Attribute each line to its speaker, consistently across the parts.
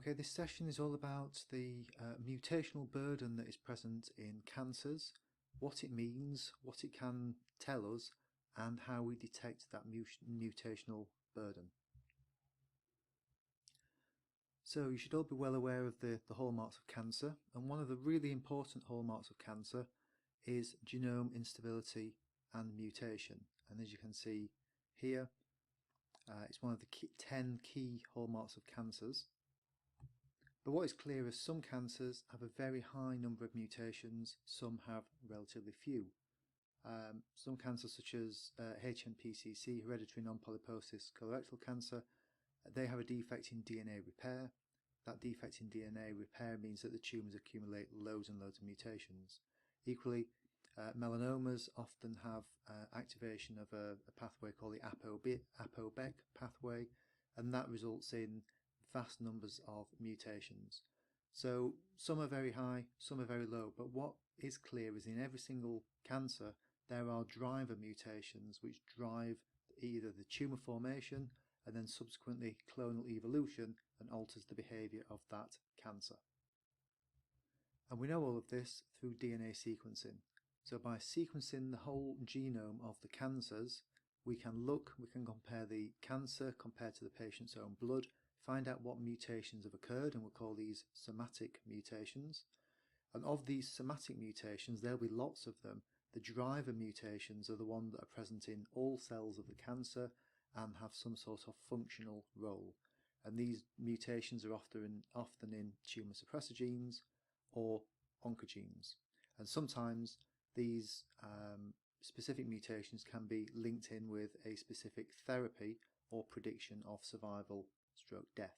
Speaker 1: Okay, this session is all about the mutational burden that is present in cancers, what it means, what it can tell us, and how we detect that mutational burden. So you should all be well aware of the hallmarks of cancer, and one of the really important hallmarks of cancer is genome instability and mutation. And as you can see here, it's one of the 10 key hallmarks of cancers. But what is clear is some cancers have a very high number of mutations, some have relatively few. Some cancers such as HNPCC, hereditary non-polyposis colorectal cancer, they have a defect in DNA repair. That defect in DNA repair means that the tumours accumulate loads and loads of mutations. Equally, melanomas often have activation of a pathway called the ApoBec pathway, and that results in vast numbers of mutations. So some are very high, some are very low, but what is clear is in every single cancer there are driver mutations which drive either the tumour formation and then subsequently clonal evolution and alters the behaviour of that cancer. And we know all of this through DNA sequencing. So by sequencing the whole genome of the cancers, we can compare the cancer compared to the patient's own blood, find out what mutations have occurred, and we'll call these somatic mutations. And of these somatic mutations, there'll be lots of them. The driver mutations are the ones that are present in all cells of the cancer and have some sort of functional role. And these mutations are often in tumour suppressor genes or oncogenes. And sometimes these specific mutations can be linked in with a specific therapy or prediction of survival/death.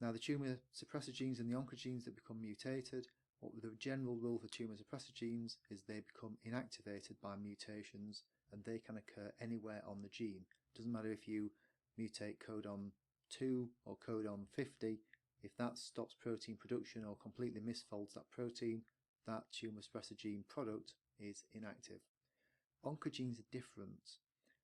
Speaker 1: Now, the tumour suppressor genes and the oncogenes that become mutated, what the general rule for tumour suppressor genes is they become inactivated by mutations, and they can occur anywhere on the gene. It doesn't matter if you mutate codon 2 or codon 50, if that stops protein production or completely misfolds that protein, that tumour suppressor gene product is inactive. Oncogenes are different.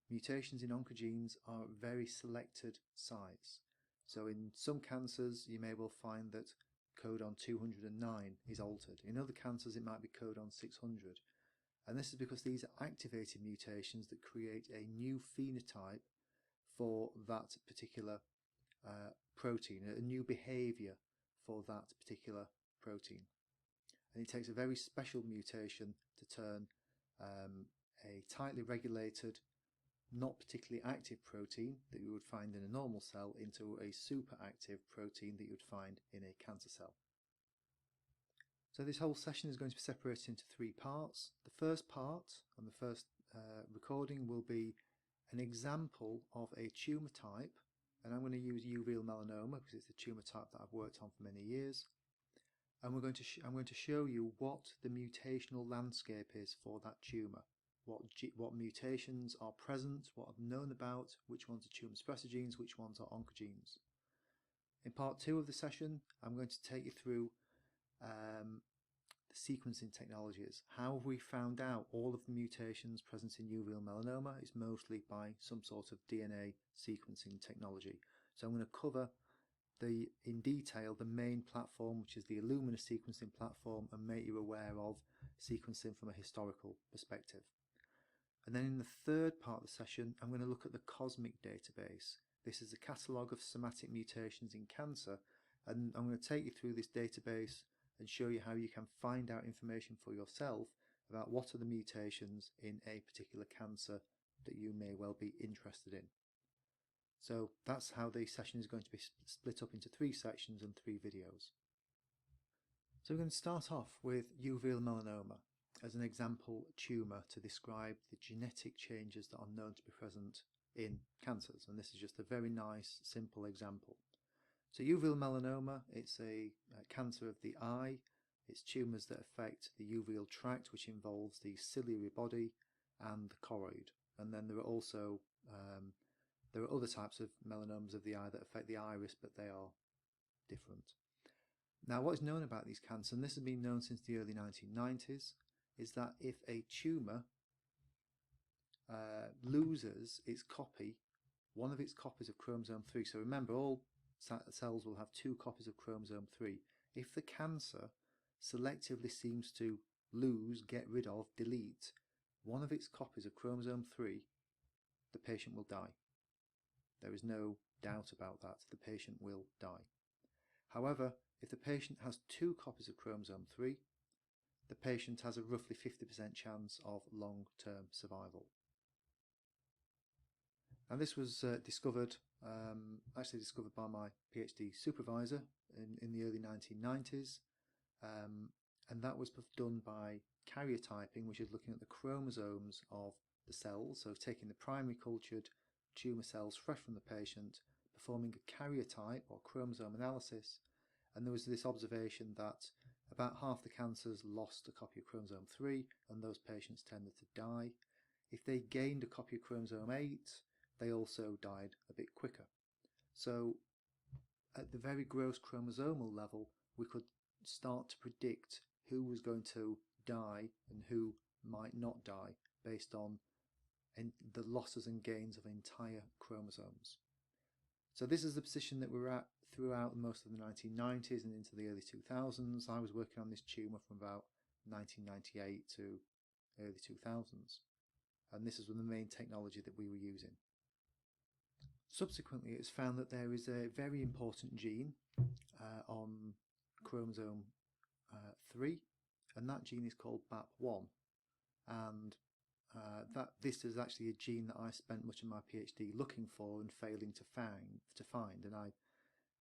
Speaker 1: Mutations in oncogenes are very selected sites. So in some cancers you may well find that codon 209 is altered. In other cancers it might be codon 600. And this is because these are activated mutations that create a new phenotype for that particular protein, a new behaviour for that particular protein. And it takes a very special mutation to turn a tightly regulated, not particularly active protein that you would find in a normal cell into a super active protein that you would find in a cancer cell. So this whole session is going to be separated into 3 parts. The first part and the first recording will be an example of a tumour type, and I'm going to use uveal melanoma because it's the tumour type that I've worked on for many years. And I'm going to show you what the mutational landscape is for that tumour. What mutations are present, what I've known about, which ones are tumour suppressor genes, which ones are oncogenes. In part 2 of the session, I'm going to take you through the sequencing technologies. How have we found out all of the mutations present in uveal melanoma? It's mostly by some sort of DNA sequencing technology. So I'm going to cover in detail the main platform, which is the Illumina sequencing platform, and make you aware of sequencing from a historical perspective. And then in the third part of the session, I'm going to look at the Cosmic database. This is a catalogue of somatic mutations in cancer, and I'm going to take you through this database and show you how you can find out information for yourself about what are the mutations in a particular cancer that you may well be interested in. So that's how the session is going to be split up into 3 sections and 3 videos. So we're going to start off with uveal melanoma as an example tumour to describe the genetic changes that are known to be present in cancers, and this is just a very nice simple example. So uveal melanoma, it's a cancer of the eye. It's tumours that affect the uveal tract, which involves the ciliary body and the choroid. And then there are also other types of melanomas of the eye that affect the iris, but they are different. Now, what is known about these cancers, and this has been known since the early 1990s, is that if a tumour loses its copy, one of its copies of chromosome 3, so remember all cells will have 2 copies of chromosome 3. If the cancer selectively seems to lose, get rid of, delete one of its copies of chromosome 3, the patient will die. There is no doubt about that. The patient will die. However, if the patient has 2 copies of chromosome 3, the patient has a roughly 50% chance of long-term survival. And this was discovered by my PhD supervisor in the early 1990s, and that was done by karyotyping, which is looking at the chromosomes of the cells, so taking the primary cultured tumour cells fresh from the patient, performing a karyotype or chromosome analysis, and there was this observation that about half the cancers lost a copy of chromosome 3, and those patients tended to die. If they gained a copy of chromosome 8, they also died a bit quicker. So at the very gross chromosomal level, we could start to predict who was going to die and who might not die based on the losses and gains of entire chromosomes. So this is the position that we're at throughout most of the 1990s and into the early 2000s. I was working on this tumour from about 1998 to early 2000s, and this is the main technology that we were using. Subsequently, it's found that there is a very important gene on chromosome 3, and that gene is called BAP1, and this is actually a gene that I spent much of my PhD looking for and failing to find, and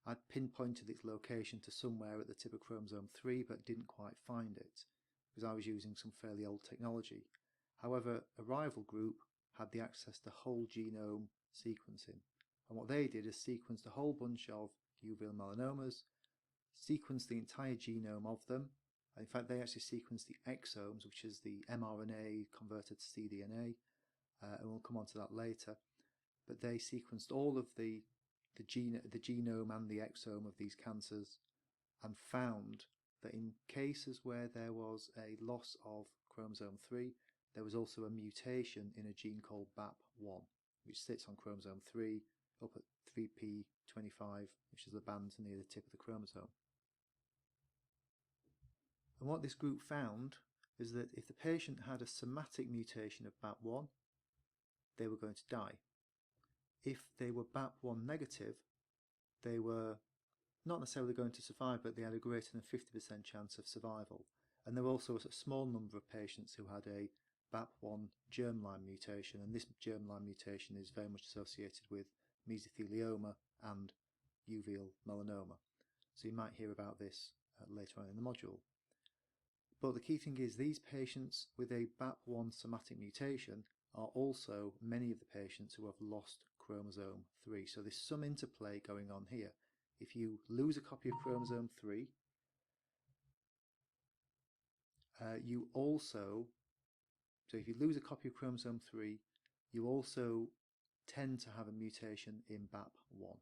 Speaker 1: I'd pinpointed its location to somewhere at the tip of chromosome 3 but didn't quite find it because I was using some fairly old technology. However, a rival group had the access to whole genome sequencing, and what they did is sequenced a whole bunch of uveal melanomas, sequenced the entire genome of them. In fact, they actually sequenced the exomes, which is the mRNA converted to cDNA, and we'll come on to that later. But they sequenced all of the genome and the exome of these cancers and found that in cases where there was a loss of chromosome 3, there was also a mutation in a gene called BAP1, which sits on chromosome 3 up at 3p25, which is the band near the tip of the chromosome. And what this group found is that if the patient had a somatic mutation of BAP1, they were going to die. If they were BAP1 negative, they were not necessarily going to survive, but they had a greater than 50% chance of survival. And there were also a small number of patients who had a BAP1 germline mutation, and this germline mutation is very much associated with mesothelioma and uveal melanoma. So you might hear about this later on in the module. But the key thing is these patients with a BAP1 somatic mutation are also many of the patients who have lost chromosome 3. So there's some interplay going on here. If you lose a copy of chromosome 3, you also tend to have a mutation in BAP1.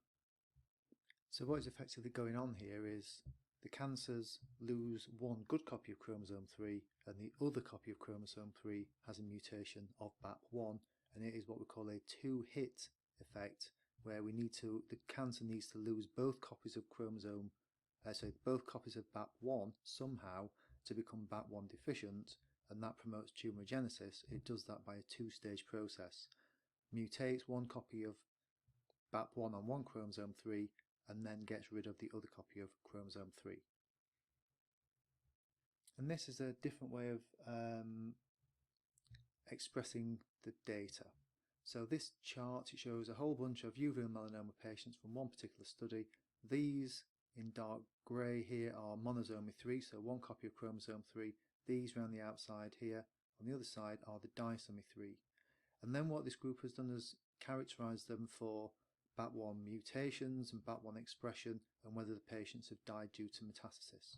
Speaker 1: So what is effectively going on here is the cancers lose one good copy of chromosome 3 and the other copy of chromosome 3 has a mutation of BAP1, and it is what we call a two-hit effect, where the cancer needs to lose both copies of both copies of BAP1 somehow to become BAP1 deficient, and that promotes tumorigenesis. It does that by a two-stage process. Mutates one copy of BAP1 on one chromosome 3 and then gets rid of the other copy of chromosome 3. And this is a different way of expressing the data. So this chart, it shows a whole bunch of uveal melanoma patients from one particular study. These in dark grey here are monosomy 3, so one copy of chromosome 3. These around the outside here on the other side are the disomy 3. And then what this group has done is characterised them for BAP1 mutations and BAP1 expression and whether the patients have died due to metastasis.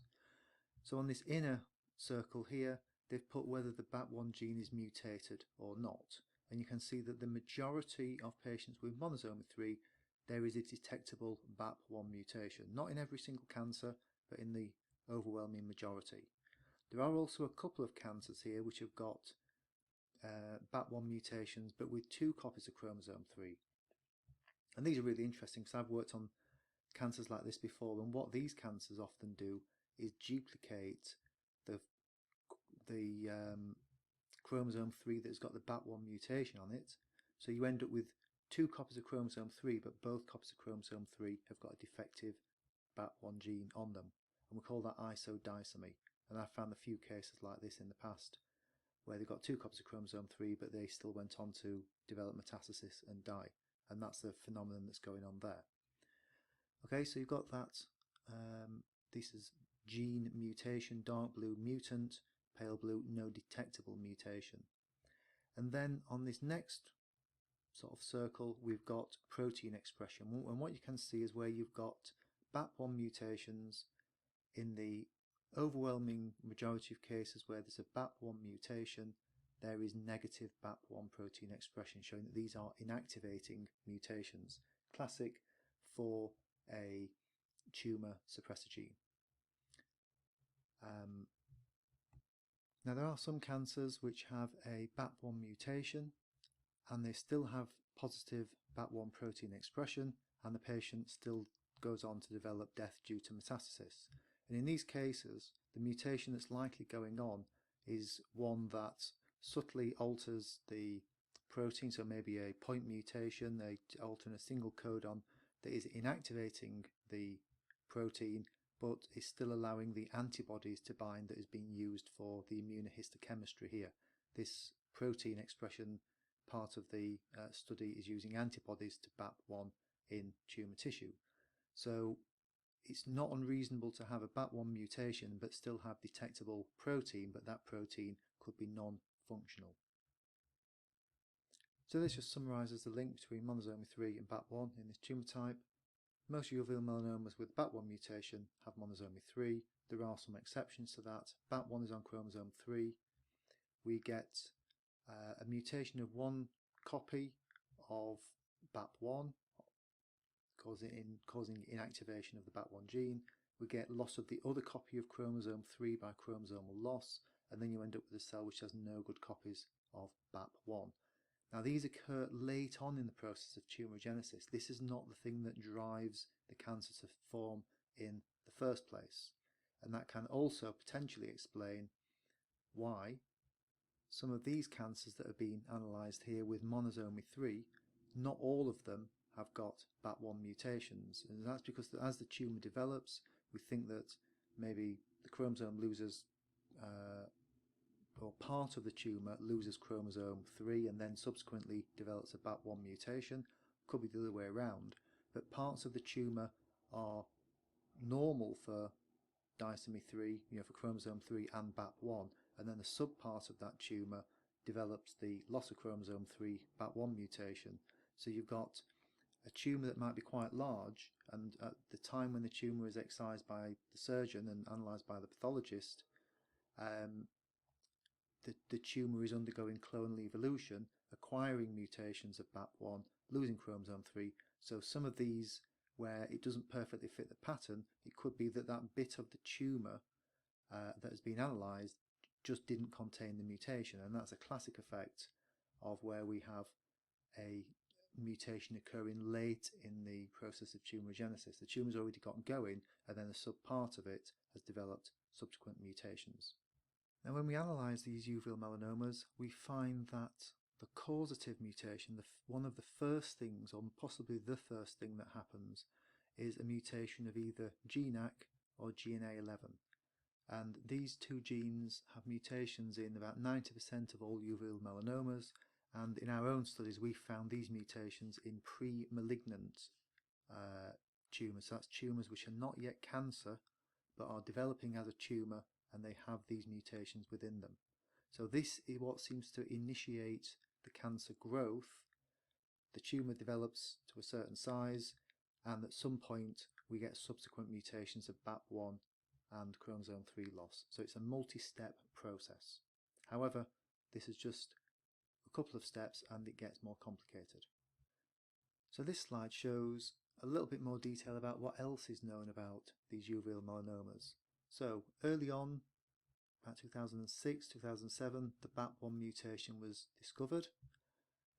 Speaker 1: So on this inner circle here, they've put whether the BAP1 gene is mutated or not. And you can see that the majority of patients with monosomy 3, there is a detectable BAP1 mutation. Not in every single cancer, but in the overwhelming majority. There are also a couple of cancers here which have got BAP1 mutations, but with two copies of chromosome 3. And these are really interesting because I've worked on cancers like this before, and what these cancers often do is duplicate the chromosome 3 that's got the BAP1 mutation on it. So you end up with 2 copies of chromosome 3, but both copies of chromosome 3 have got a defective BAP1 gene on them, and we call that isodisomy. And I've found a few cases like this in the past where they've got 2 copies of chromosome 3 but they still went on to develop metastasis and die, and that's the phenomenon that's going on there. Okay, so you've got that. This is gene mutation, dark blue mutant, pale blue no detectable mutation. And then on this next sort of circle we've got protein expression, and what you can see is where you've got BAP1 mutations. In the overwhelming majority of cases where there's a BAP1 mutation, there is negative BAP1 protein expression, showing that these are inactivating mutations, classic for a tumour suppressor gene. Now there are some cancers which have a BAP1 mutation and they still have positive BAP1 protein expression, and the patient still goes on to develop death due to metastasis. And in these cases, the mutation that's likely going on is one that subtly alters the protein, so maybe a point mutation, they alter a single codon that is inactivating the protein but is still allowing the antibodies to bind that is being used for the immunohistochemistry here. This protein expression part of the study is using antibodies to BAP1 in tumour tissue. So it's not unreasonable to have a BAP1 mutation but still have detectable protein, but that protein could be non-functional. So this just summarises the link between monosomy 3 and BAP1 in this tumour type. Most uveal melanomas with BAP1 mutation have monosomy 3. There are some exceptions to that. BAP1 is on chromosome 3. We get a mutation of 1 copy of BAP1, causing inactivation of the BAP1 gene. We get loss of the other copy of chromosome 3 by chromosomal loss, and then you end up with a cell which has no good copies of BAP1. Now these occur late on in the process of tumorigenesis. This is not the thing that drives the cancer to form in the first place, and that can also potentially explain why some of these cancers that are being analysed here with monosomy 3, not all of them have got BAP1 mutations, and that's because as the tumour develops, we think that maybe the chromosome loses or part of the tumour loses chromosome 3 and then subsequently develops a BAP1 mutation. Could be the other way around, but parts of the tumour are normal for disomy 3, for chromosome 3 and BAP1, and then the subpart of that tumour develops the loss of chromosome 3 BAP1 mutation. So you've got a tumour that might be quite large, and at the time when the tumour is excised by the surgeon and analysed by the pathologist, the tumour is undergoing clonal evolution, acquiring mutations of BAP1, losing chromosome 3. So some of these, where it doesn't perfectly fit the pattern, it could be that that bit of the tumour that has been analysed just didn't contain the mutation, and that's a classic effect of where we have a mutation occurring late in the process of tumorigenesis. The tumour's already got going, and then a subpart of it has developed subsequent mutations. Now when we analyse these uveal melanomas, we find that the causative mutation, one of the first things, or possibly the first thing that happens, is a mutation of either GNAC or GNA11. And these two genes have mutations in about 90% of all uveal melanomas, and in our own studies we found these mutations in pre-malignant tumours. So that's tumours which are not yet cancer but are developing as a tumour, and they have these mutations within them. So this is what seems to initiate the cancer growth. The tumour develops to a certain size, and at some point we get subsequent mutations of BAP1 and chromosome 3 loss. So it's a multi-step process. However, this is just a couple of steps and it gets more complicated. So this slide shows a little bit more detail about what else is known about these uveal melanomas. So early on, about 2006, 2007, the BAP1 mutation was discovered.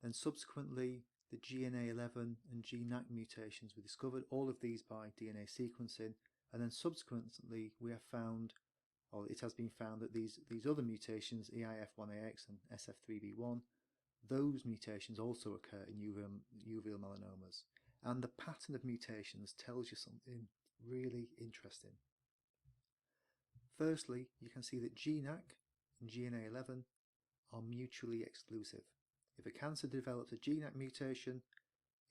Speaker 1: Then subsequently the GNA11 and GNAC mutations were discovered, all of these by DNA sequencing, and then subsequently we have found, or it has been found, that these other mutations, EIF1AX and SF3B1, those mutations also occur in uveal melanomas. And the pattern of mutations tells you something really interesting. Firstly, you can see that GNAC and GNA11 are mutually exclusive. If a cancer develops a GNAC mutation,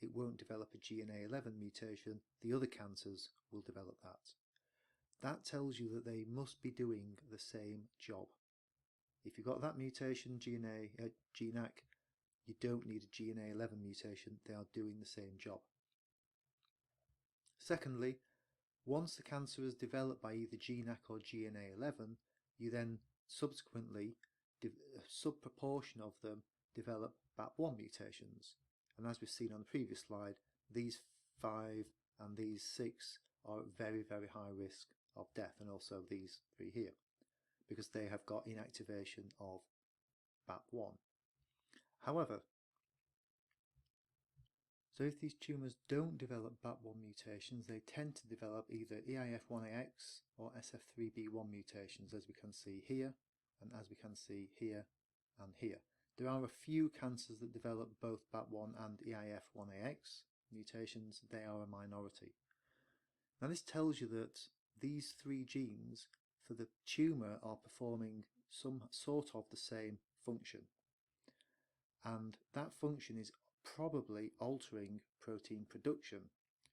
Speaker 1: it won't develop a GNA11 mutation. The other cancers will develop that. That tells you that they must be doing the same job. If you've got that mutation, GNAC, you don't need a GNA11 mutation. They are doing the same job. Secondly, once the cancer is developed by either GNAC or GNA11, you then subsequently, a subproportion of them develop BAP1 mutations. And as we've seen on the previous slide, these 5 and these 6 are at very, very high risk of death, and also these 3 here, because they have got inactivation of BAP1. However, so if these tumours don't develop BAP1 mutations, they tend to develop either EIF1AX or SF3B1 mutations, as we can see here, and as we can see here and here. There are a few cancers that develop both BAP1 and EIF1AX mutations. They are a minority. Now this tells you that these 3 genes for the tumour are performing some sort of the same function, and that function is probably altering protein production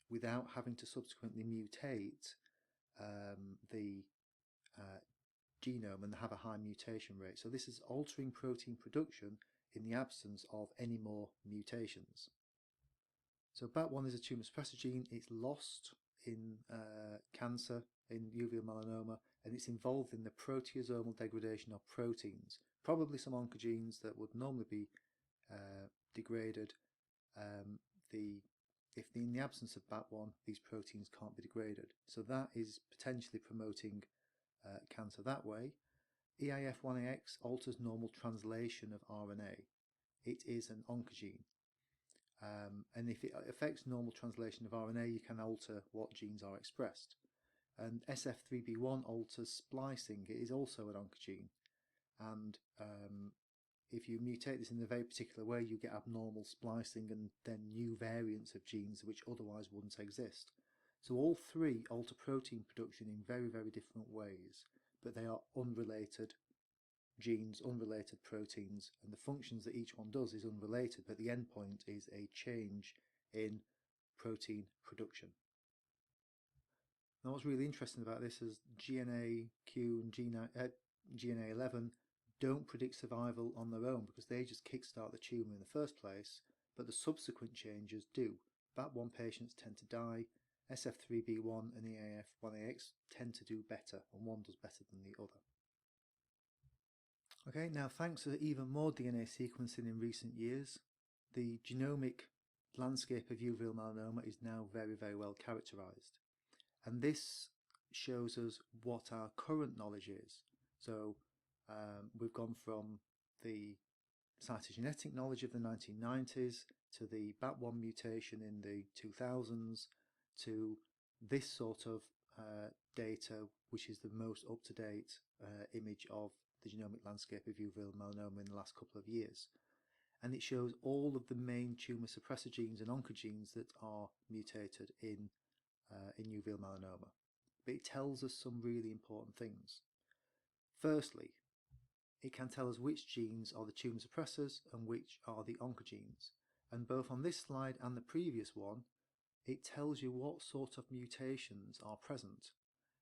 Speaker 1: without having to subsequently mutate the genome and have a high mutation rate. So this is altering protein production in the absence of any more mutations. So BAP1 is a tumour suppressor gene. It's lost in cancer, in uveal melanoma, and it's involved in the proteasomal degradation of proteins, probably some oncogenes that would normally be degraded. If in the absence of BAP1, these proteins can't be degraded. So that is potentially promoting cancer that way. EIF1AX alters normal translation of RNA. It is an oncogene. And if it affects normal translation of RNA, you can alter what genes are expressed. And SF3B1 alters splicing. It is also an oncogene. And if you mutate this in a very particular way, you get abnormal splicing and then new variants of genes which otherwise wouldn't exist. So all 3 alter protein production in very, very different ways, but they are unrelated genes, unrelated proteins, and the functions that each one does is unrelated, but the end point is a change in protein production. Now what's really interesting about this is GNAQ and GNA11 don't predict survival on their own, because they just kickstart the tumour in the first place, but the subsequent changes do. BAP1 patients tend to die. SF3B1 and EIF1AX tend to do better, and one does better than the other. Okay, now thanks to even more DNA sequencing in recent years, the genomic landscape of uveal melanoma is now very, very well characterised. And this shows us what our current knowledge is. So we've gone from the cytogenetic knowledge of the 1990s to the BAP1 mutation in the 2000s to this sort of data, which is the most up-to-date image of the genomic landscape of uveal melanoma in the last couple of years. And it shows all of the main tumour suppressor genes and oncogenes that are mutated in uveal melanoma. But it tells us some really important things. Firstly, it can tell us which genes are the tumour suppressors and which are the oncogenes. And both on this slide and the previous one, it tells you what sort of mutations are present.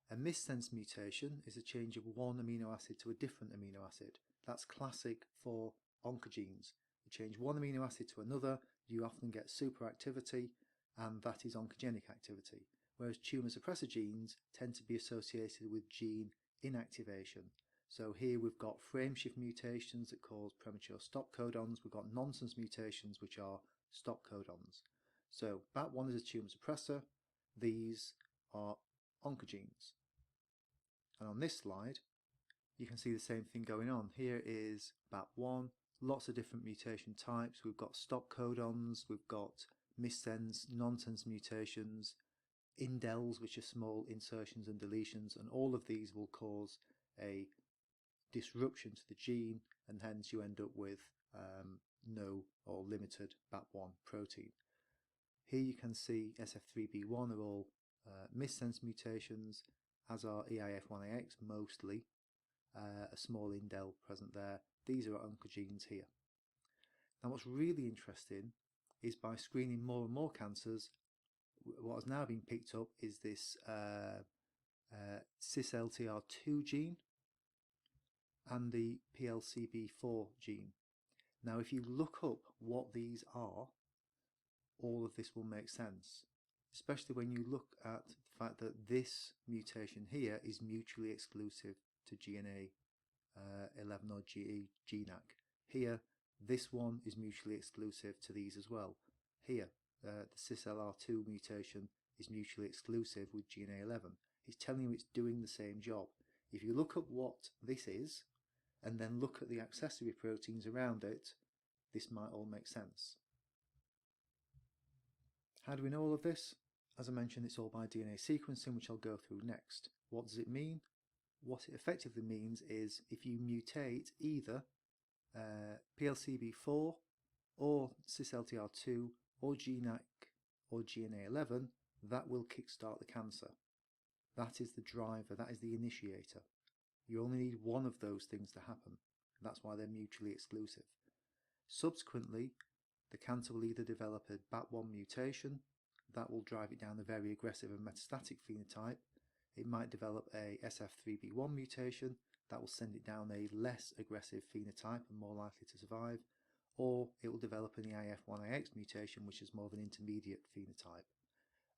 Speaker 1: A missense mutation is a change of one amino acid to a different amino acid. That's classic for oncogenes. You change one amino acid to another, you often get superactivity, and that is oncogenic activity. Whereas tumour suppressor genes tend to be associated with gene inactivation. So here we've got frameshift mutations that cause premature stop codons. We've got nonsense mutations which are stop codons. So BAP1 is a tumour suppressor. These are oncogenes. And on this slide, you can see the same thing going on. Here is BAP1, lots of different mutation types. We've got stop codons, we've got missense, nonsense mutations, indels, which are small insertions and deletions, and all of these will cause a disruption to the gene, and hence you end up with no or limited BAP1 protein. Here you can see SF3B1 are all missense mutations, as are EIF1AX mostly, a small indel present there. These are oncogenes here. Now what's really interesting is by screening more and more cancers, what has now been picked up is this cis-LTR2 gene and the PLCB4 gene. Now if you look up what these are, all of this will make sense, especially when you look at the fact that this mutation here is mutually exclusive to GNA 11 or Genac. Here, this one is mutually exclusive to these as well. Here, the cis-LR2 mutation is mutually exclusive with GNA 11. It's telling you it's doing the same job. If you look up what this is, and then look at the accessory proteins around it, this might all make sense. How do we know all of this? As I mentioned, it's all by DNA sequencing, which I'll go through next. What does it mean? What it effectively means is if you mutate either PLCB4 or cis-LTR2 or Genac or GNA11, that will kickstart the cancer. That is the driver, that is the initiator. You only need one of those things to happen. That's why they're mutually exclusive. Subsequently, the cancer will either develop a BAP1 mutation, that will drive it down a very aggressive and metastatic phenotype. It might develop a SF3B1 mutation, that will send it down a less aggressive phenotype and more likely to survive, or it will develop an EIF1AX mutation, which is more of an intermediate phenotype.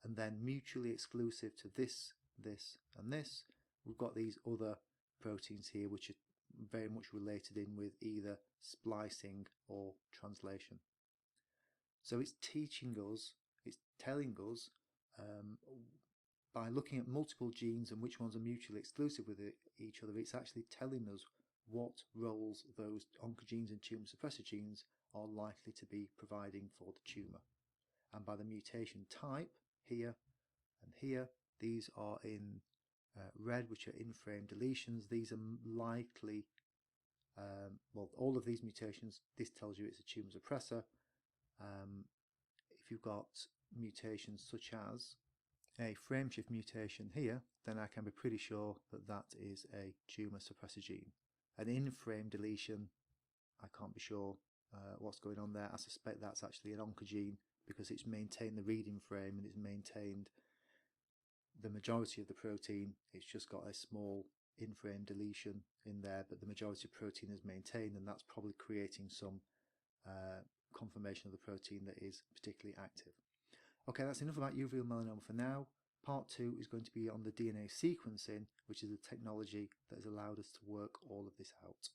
Speaker 1: And then mutually exclusive to this, and this, we've got these other proteins here which are very much related in with either splicing or translation. So it's teaching us, it's telling us by looking at multiple genes and which ones are mutually exclusive with each other, it's actually telling us what roles those oncogenes and tumour suppressor genes are likely to be providing for the tumour. And by the mutation type, here and here, these are in red, which are in-frame deletions. These are likely, well, all of these mutations, this tells you it's a tumour suppressor. If you've got mutations such as a frameshift mutation here, then I can be pretty sure that that is a tumour suppressor gene. An in-frame deletion, I can't be sure what's going on there. I suspect that's actually an oncogene because it's maintained the reading frame and it's maintained the majority of the protein. It's just got a small in-frame deletion in there, but the majority of protein is maintained, and that's probably creating some conformation of the protein that is particularly active. Okay, that's enough about uveal melanoma for now. Part 2 is going to be on the DNA sequencing, which is the technology that has allowed us to work all of this out.